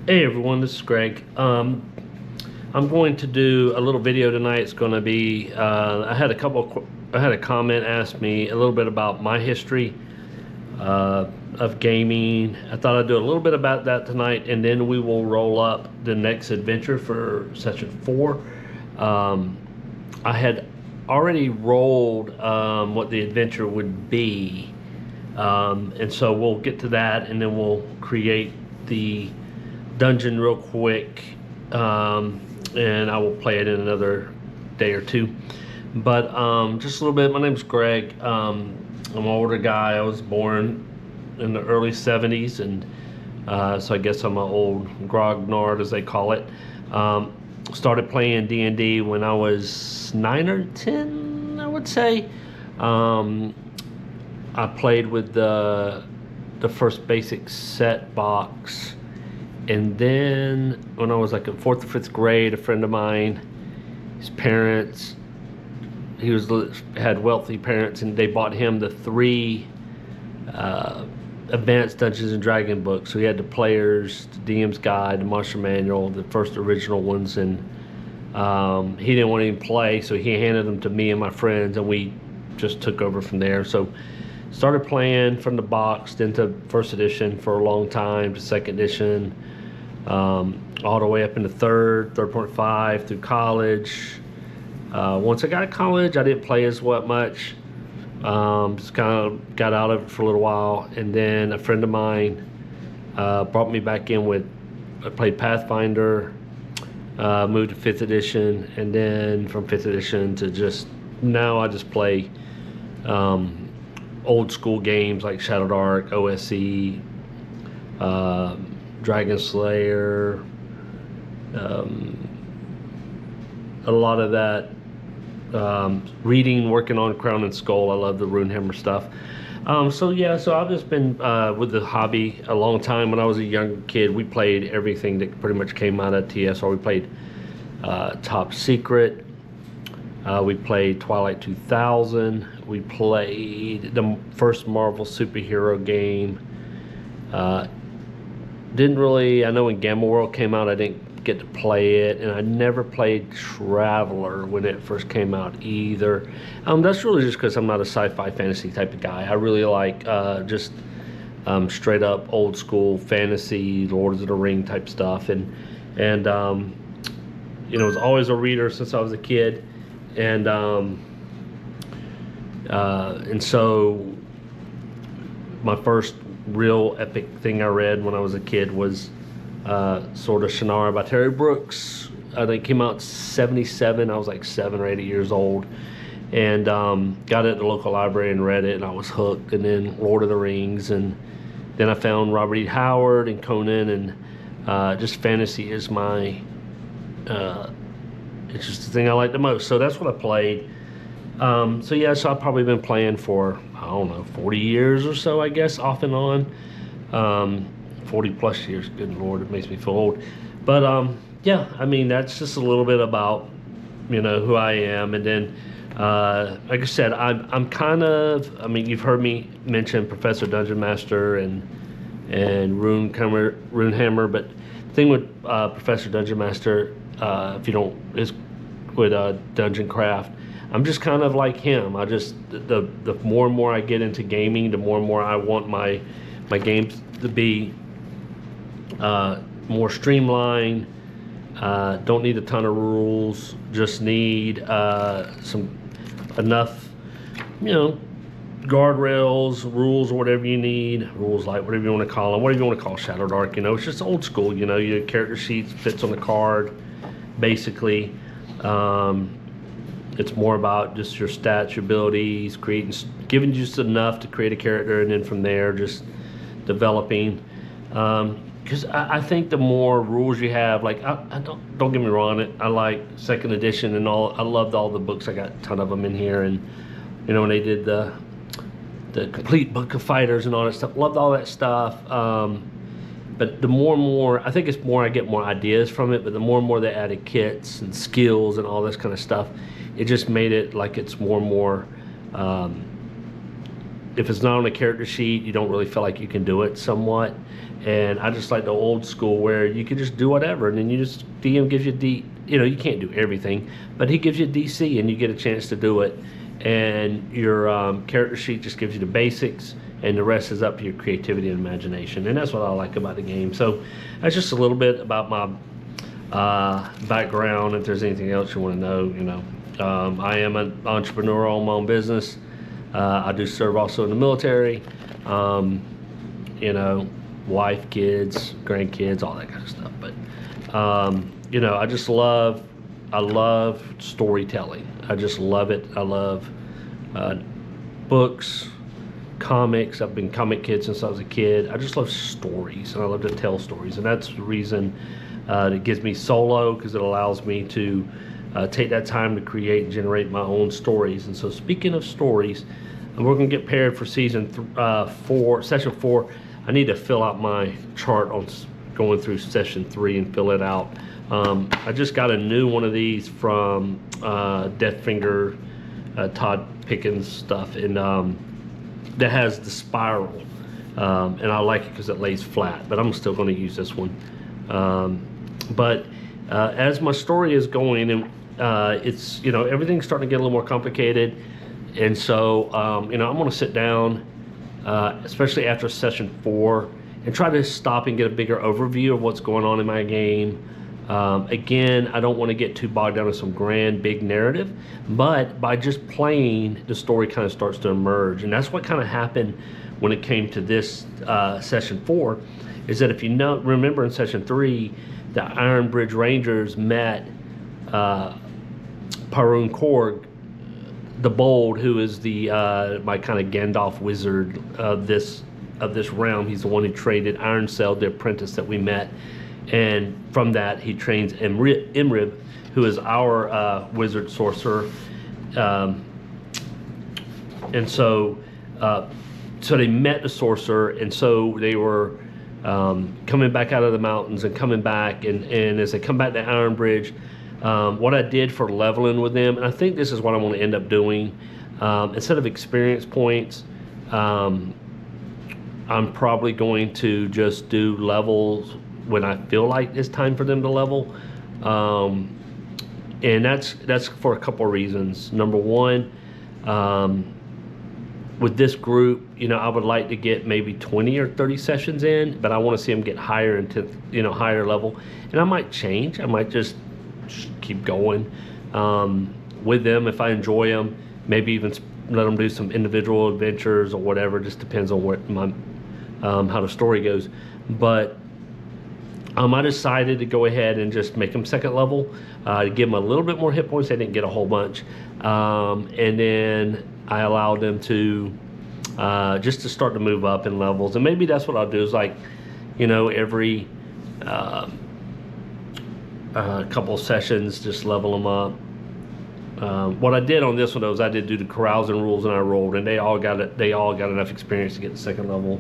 Hey everyone, this is Greg. I'm going to do a little video tonight. It's going to be I had a comment asked me a little bit about my history of gaming. I thought I'd do a little bit about that tonight, and then we will roll up the next adventure for session 4. I had already rolled what the adventure would be, and so we'll get to that, and then we'll create the dungeon real quick, and I will play it in another day or two. But just a little bit. My name's Greg. I'm an older guy. I was born in the early 70s, and so I guess I'm an old grognard, as they call it. Started playing D&D when I was 9 or 10, I would say. I played with the first basic set box. And then when I was like in 4th or 5th grade, a friend of mine, his parents, had wealthy parents, and they bought him the 3 advanced Dungeons and Dragon books. So he had the Players, the DM's Guide, the Monster Manual, the first original ones, and he didn't want to even play, so he handed them to me and my friends, and we just took over from there. So started playing from the box, then to 1st edition for a long time, to 2nd edition, all the way up into 3.5 through college. Once I got to college, I didn't play as much. Just kind of got out of it for a little while, and then a friend of mine brought me back in I played Pathfinder, moved to 5th edition, and then from 5th edition to now I just play old school games like ShadowDark, OSE, Dragon Slayer, a lot of that. Reading, working on Crown and Skull. I love the Runehammer stuff. So I've just been with the hobby a long time. When I was a young kid, we played everything that pretty much came out of TSR. We played Top Secret. We played Twilight 2000. We played the first Marvel superhero game. I know when Gamma World came out, I didn't get to play it, and I never played Traveler when it first came out either. That's really just because I'm not a sci-fi fantasy type of guy. I really like just straight up old school fantasy, Lord of the Ring type stuff, and was always a reader since I was a kid, and so my first real epic thing I read when I was a kid was Sword of Shannara by Terry Brooks. I think it came out in 77. I was like 7 or 8 years old, and got it at the local library and read it, and I was hooked. And then Lord of the Rings, and then I found Robert E. Howard and Conan, and just fantasy is my it's just the thing I like the most. So that's what I played. So I've probably been playing for, I don't know, 40 years or so, I guess, off and on. 40 plus years, good Lord, it makes me feel old. But that's just a little bit about, who I am. And then, like I said, I'm kind of, you've heard me mention Professor Dungeon Master and Runehammer, but the thing with Professor Dungeon Master, if you don't, is with Dungeon Craft. I'm just kind of like him. The more and more I get into gaming, the more and more I want my games to be more streamlined. Don't need a ton of rules. Just need enough, guardrails, rules, or whatever you need. Rules light, whatever you want to call them, whatever you want to call ShadowDark. It's just old school. Your character sheet fits on the card, basically. It's more about just your stats, your abilities, giving you just enough to create a character, and then from there, just developing. Because I think the more rules you have, like I don't get me wrong, I like 2nd edition and all. I loved all the books. I got a ton of them in here, and when they did the complete book of fighters and all that stuff, loved all that stuff. But the more and more, I think it's more I get more ideas from it. But the more and more they added kits and skills and all this kind of stuff, it just made it like it's more and more if it's not on a character sheet, you don't really feel like you can do it somewhat. And I just like the old school where you can just do whatever, and then you just, DM gives you you can't do everything, but he gives you DC and you get a chance to do it. And your character sheet just gives you the basics, and the rest is up to your creativity and imagination. And that's what I like about the game. So that's just a little bit about my background. If there's anything else you want to know, I am an entrepreneur, own my own business. I do serve also in the military. Wife, kids, grandkids, all that kind of stuff. But I love storytelling. I just love it. I love books, comics. I've been comic kid since I was a kid. I just love stories, and I love to tell stories, and that's the reason it gives me solo, because it allows me to take that time to create and generate my own stories. And so, speaking of stories, we're going to get paired for session 4. I need to fill out my chart on going through session 3 and fill it out. I just got a new one of these from Deathfinger, Todd Pickens stuff, and that has the spiral, and I like it because it lays flat, but I'm still going to use this one. But as my story is going, and it's, everything's starting to get a little more complicated, and so I'm going to sit down, especially after session 4, and try to stop and get a bigger overview of what's going on in my game. Again, I don't want to get too bogged down in some grand big narrative, but by just playing, the story kind of starts to emerge. And that's what kind of happened when it came to this session 4, is that if you remember in session 3, the Iron Bridge Rangers met Parun Korg the Bold, who is the my kind of Gandalf wizard of this realm. He's the one who traded Iron Cell, the apprentice that we met. And from that, he trains Imrib, who is our wizard sorcerer. And so they met the sorcerer, and so they were coming back out of the mountains and coming back. And as they come back to Iron Bridge, what I did for leveling with them, and I think this is what I want to end up doing, instead of experience points, I'm probably going to just do levels when I feel like it's time for them to level, and that's for a couple of reasons. Number one, with this group, I would like to get maybe 20 or 30 sessions in, but I want to see them get higher into higher level, and I might change. I might just keep going with them if I enjoy them. Maybe even let them do some individual adventures or whatever. Just depends on what how the story goes, but. I decided to go ahead and just make them second level, to give them a little bit more hit points. They didn't get a whole bunch. And then I allowed them to just to start to move up in levels. And maybe that's what I'll do, is every couple sessions, just level them up. What I did on this one, though, is I did do the carousing rules, and I rolled, and they all got enough experience to get the second level.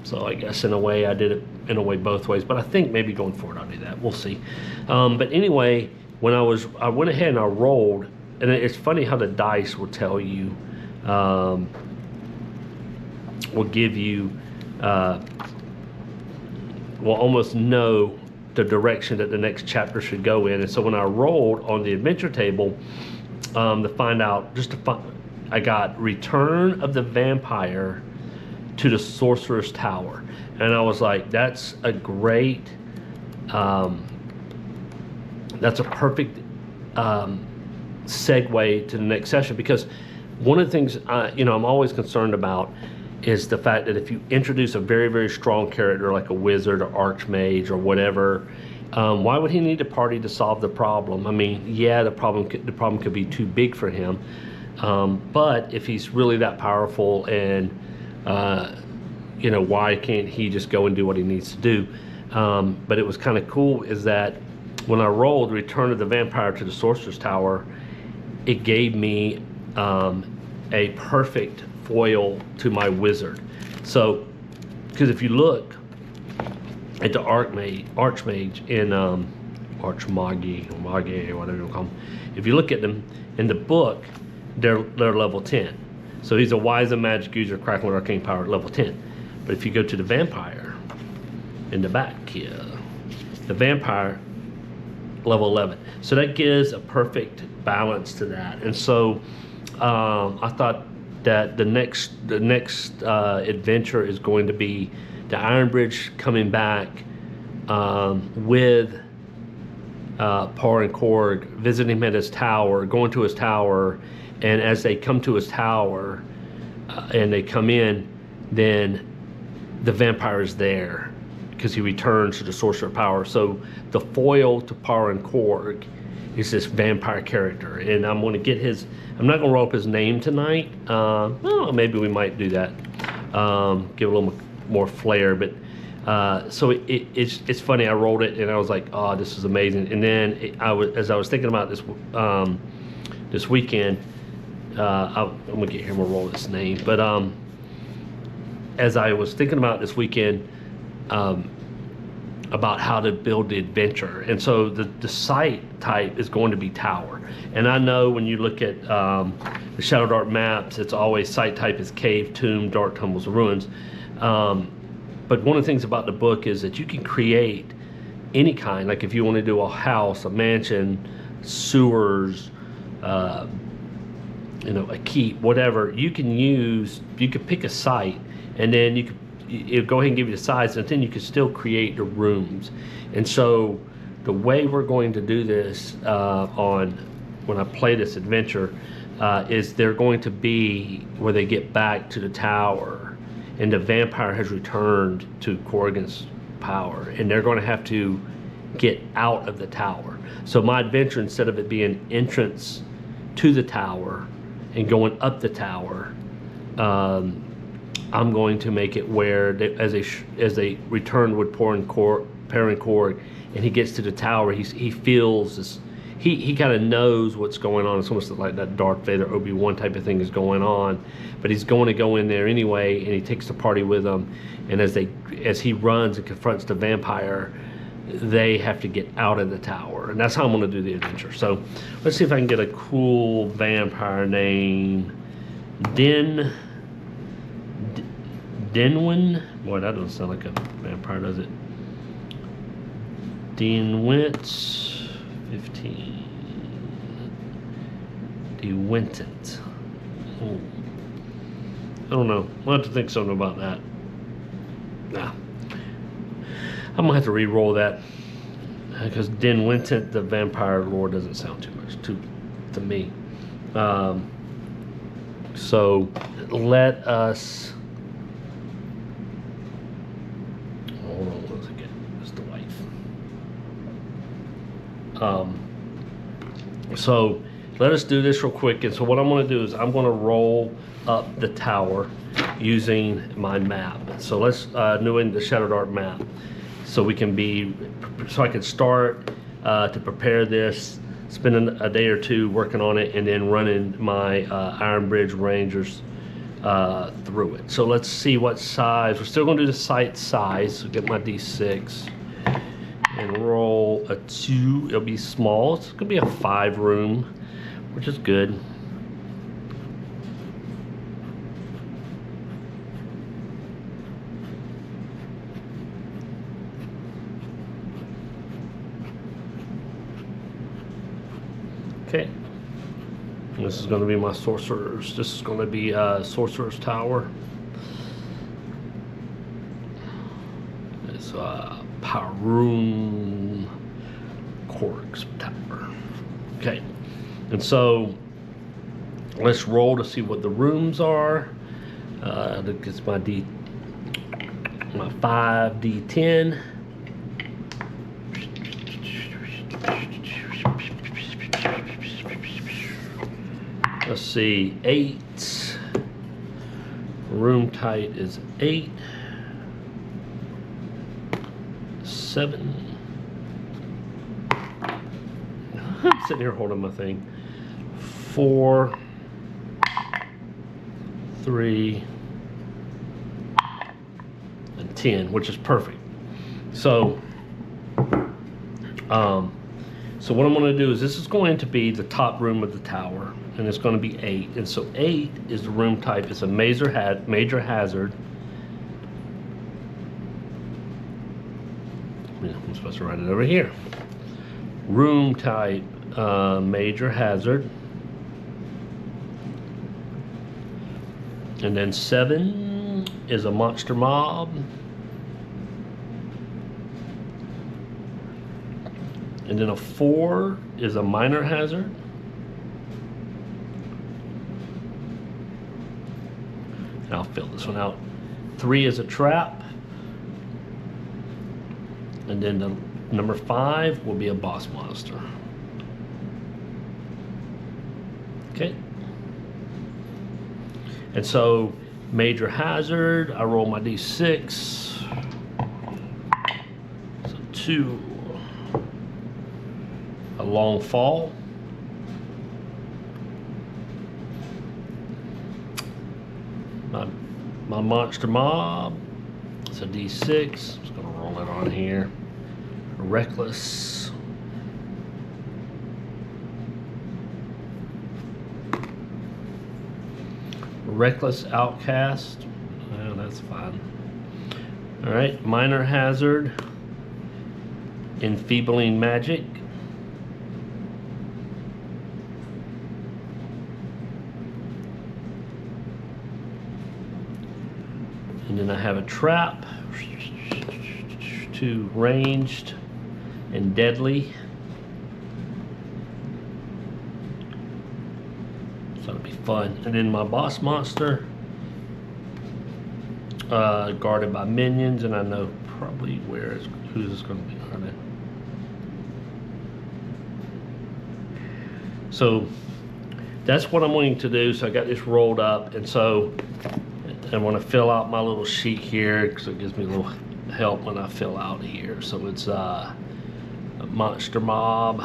So I guess in a way I did it in a way both ways, but I think maybe going forward I'll do that. We'll see. But anyway, when I went ahead and I rolled, and it's funny how the dice will tell you, will give you, will almost know the direction that the next chapter should go in. And so when I rolled on the adventure table, to find out, I got Return of the Vampire to the Sorcerer's Tower, and I was like, that's a great, that's a perfect segue to the next session, because one of the things I'm always concerned about is the fact that if you introduce a very, very strong character like a wizard or archmage or whatever, why would he need a party to solve the problem? I mean, yeah, the problem could be too big for him, but if he's really that powerful, and why can't he just go and do what he needs to do? But it was kind of cool is that when I rolled Return of the Vampire to the Sorcerer's Tower, it gave me a perfect foil to my wizard. So, because if you look at the Archmage in Archmage, or whatever you call them, if you look at them in the book, they're level 10. So he's a wise and magic user, cracking with arcane power at level 10. But if you go to the vampire in the back here, the vampire level 11. So that gives a perfect balance to that. And so I thought that the next adventure is going to be the Iron Bridge coming back with Par and Korg, visiting him at his tower, going to his tower, and as they come to his tower and they come in, then the vampire is there because he returns to the sorcerer power. So the foil to Par and Korg is this vampire character, and I'm going to get his. I'm not going to roll up his name tonight. Well, maybe we might do that. Give a little more flair, but so it's funny. I rolled it and I was like, oh, this is amazing. And then as I was thinking about this this weekend, I'm gonna get here and we'll roll this name. But as I was thinking about this weekend, about how to build the adventure, and so the site type is going to be tower. And I know when you look at the ShadowDark maps, it's always site type is cave, tomb, dark tumbles, ruins. But one of the things about the book is that you can create any kind. Like if you want to do a house, a mansion, sewers, a keep, whatever, you could pick a site, and then it'll go ahead and give you the size, and then you can still create the rooms. And so the way we're going to do this when I play this adventure is they're going to be where they get back to the tower, and the vampire has returned to Corrigan's power, and they're going to have to get out of the tower. So my adventure, instead of it being entrance to the tower and going up the tower, I'm going to make it where as they return with Par and Korg, and he gets to the tower, he feels this. He kind of knows what's going on. It's almost like that Darth Vader Obi-Wan type of thing is going on, but he's going to go in there anyway, and he takes the party with him. And as he runs and confronts the vampire, they have to get out of the tower, and that's how I'm going to do the adventure. So let's see if I can get a cool vampire name. Denwin. Boy, that doesn't sound like a vampire, does it? Denwent 15. Dewentant. Oh. I don't know. I'll have to think something about that. Nah. I'm gonna have to re-roll that because Denwentant, the vampire lord, doesn't sound too much to me. So let us. Hold on once again. That's the wife. So let us do this real quick. And so what I'm going to do is I'm going to roll up the tower using my map. So let's new in the ShadowDark map, so I can start to prepare this, spending a day or two working on it, and then running my Iron Bridge Rangers through it. So let's see what size. We're still going to do the site size. So get my D6 and roll a 2. It'll be small. It's going to be a 5 room, which is good. Okay. And this is going to be my sorcerers. This is going to be Sorcerer's Tower. It's Parun Korg's Tower. Okay. And so let's roll to see what the rooms are. That gets my 5d10. Let's see, 8. Room height is 8. 7. I'm sitting here holding my thing. 4. 3. And 10, which is perfect. So So what I'm going to do is this is going to be the top room of the tower, and it's going to be 8. And so 8 is the room type. It's a major hazard. I'm supposed to write it over here. Room type, major hazard. And then 7 is a monster mob. And then a 4 is a minor hazard. And I'll fill this one out. 3 is a trap. And then the number 5 will be a boss monster. Okay. And so major hazard, I roll my d6. So 2. A long fall. My monster mob. It's a d6. I'm just gonna roll it on here. Reckless. Reckless outcast. Oh, that's fine. All right, minor hazard. Enfeebling magic. And then I have a trap. 2 ranged and deadly. So it'll be fun. And then my boss monster, guarded by minions, and I know probably who's this going to be. So that's what I'm going to do. So I got this rolled up, and so I want to fill out my little sheet here because it gives me a little help when I fill out here. So it's a monster mob.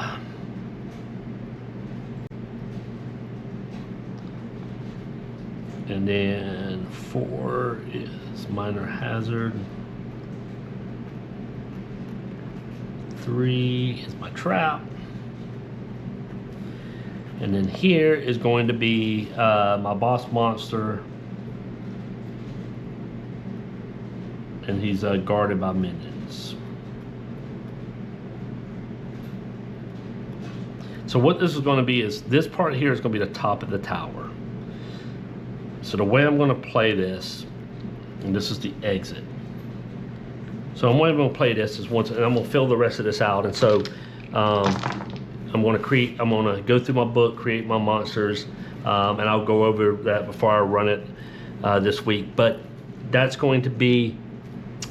And then 4 is minor hazard. 3 is my trap. And then here is going to be my boss monster. And he's guarded by minions. So what this is going to be is this part here is going to be the top of the tower. So the way I'm going to play this, and this is the exit. So the way I'm going to play this is and I'm going to fill the rest of this out. And so I'm going to go through my book, create my monsters, and I'll go over that before I run it this week. But that's going to be,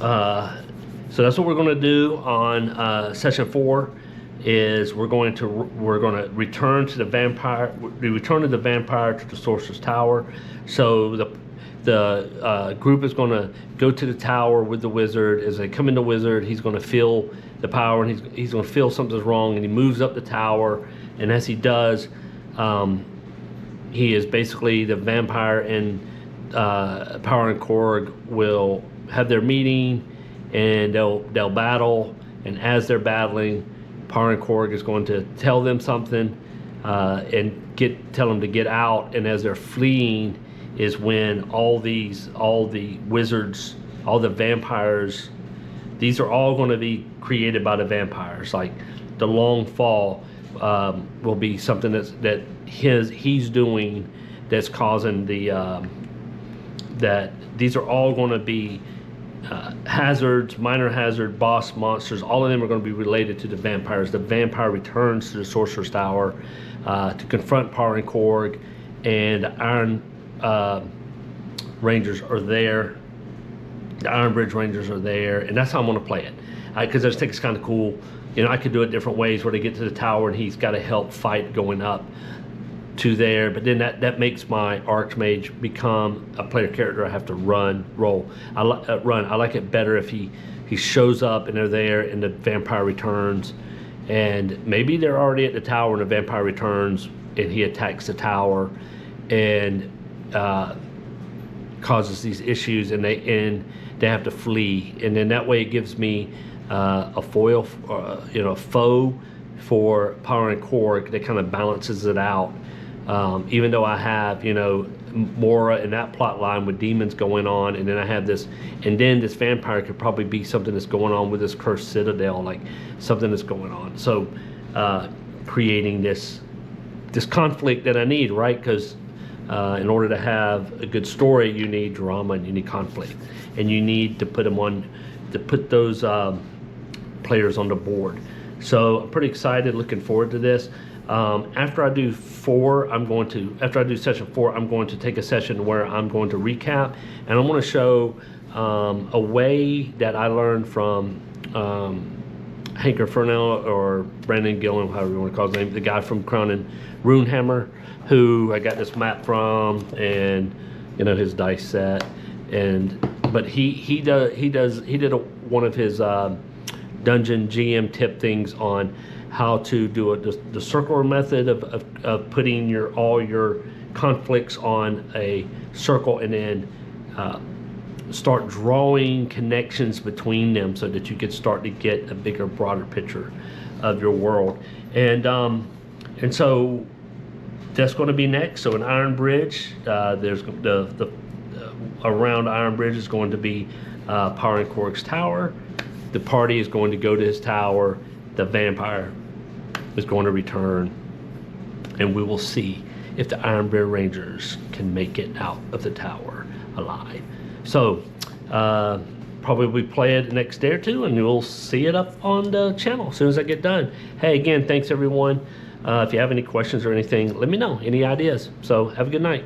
so that's what we're going to do on session 4. Is we're going to return to the vampire. We return to the vampire to the sorcerer's tower. So the group is going to go to the tower with the wizard. As they come in the wizard, he's going to feel the power, and he's going to feel something's wrong, and he moves up the tower. And as he does, he is basically the vampire and Power and Korg will have their meeting, and they'll battle. And as they're battling, Power and Korg is going to tell them something and tell them to get out. And as they're fleeing is when all the wizards, all the vampires, these are all going to be created by the vampires. Like the long fall will be something that he's doing that's causing that these are all going to be hazards, minor hazard, boss monsters. All of them are going to be related to the vampires. The vampire returns to the sorcerer's tower to confront Power and Korg, and the Iron Rangers are there. The Iron Bridge Rangers are there, and that's how I'm going to play it. Because I just think it's kind of cool. You know, I could do it different ways where they get to the tower and he's got to help fight going up to there, but then that makes my Archmage become a player character I have to roll. I like it better if he shows up and they're there and the vampire returns, and maybe they're already at the tower and the vampire returns and he attacks the tower and causes these issues, and they have to flee, and then that way it gives me a foil, a foe for powering Korg that kind of balances it out. Even though I have, you know, Mora and that plot line with demons going on, and then I have this, and then this vampire could probably be something that's going on with this cursed citadel, like something that's going on. So creating this conflict that I need, right? Because in order to have a good story, you need drama and you need conflict, and you need to put those players on the board. So I'm pretty excited, looking forward to this. After I do session 4, I'm going to take a session where I'm going to recap, and I'm going to show a way that I learned from Hanker Fernell, or Brandon Gillen, however you want to call his name, the guy from Crown and Runehammer, who I got this map from, and you know, his dice set, but he did one of his dungeon GM tip things on how to do the circular method of putting all your conflicts on a circle, and then start drawing connections between them so that you can start to get a bigger, broader picture of your world. And so that's going to be next. So in Iron Bridge, there's around Iron Bridge is going to be powering Korg's tower. The party is going to go to his tower. The vampire is going to return, and we will see if the Ironbeard Rangers can make it out of the tower alive. So probably play it the next day or two, and you'll see it up on the channel as soon as I get done. Hey, again, thanks everyone. If you have any questions or anything, let me know. Any ideas. So have a good night.